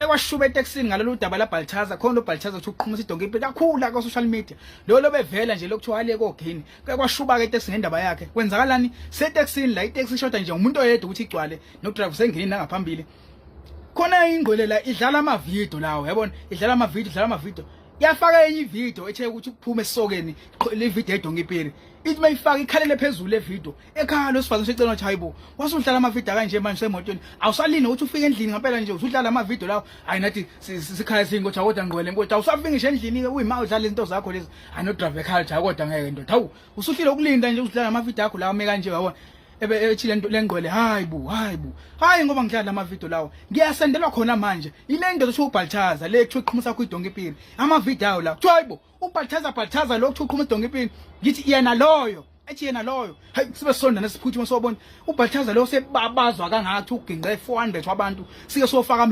Ekwashuba eTexini ngalolu daba laBalchaza khona uBalchaza uthi uqhumisa idonki impilo kakhulu la social media lo bevela nje lokuthiwa ale kogini kwashuba ke eTexini ngendaba yakhe kwenzakalani seTexini la itaxi ishoda nje umuntu oyedwa ukuthi igcwale nodriver sengeni ngaphambili khona ingqwele la idlala ama video lawo yabona idlala ama video yafaka enye ivideo ethe ukuthi kuphume esokeni le video edonki impilo ithi mayifaka ikhalele phezulu le video ekhalo sifazwe secela ukuthi hayibo wasudlala ama video kanje manje semotweni awusalini ukuthi ufike endlini ngempela nje usudlala ama video lawo hayi nathi sikhaya singothi kodwa ngqwele nkothi awusafika ngisho endlini ke uyima udlala izinto zakho lezi ano driver culture kodwa ngeke ndoda hawu usuhlile ukulinda nje udlala ama video akho lawo meka nje wabona ethi lento lengqwele hayi ngoba ngidlala ama video lawo ngiyasendelwa khona manje ile nto ethi uBalchaza le ethi uqhumisa kuidonki impilo ama video la kuthiwa hayibo uBalchaza lo ethi uqhumisa idonki impilo ngithi yena loyo ethi yena loyo hayi sibe sonda nesiphuthuma sobona uBalchaza lo sebabazwa kangathi uginqe 400 wabantu sike sofaka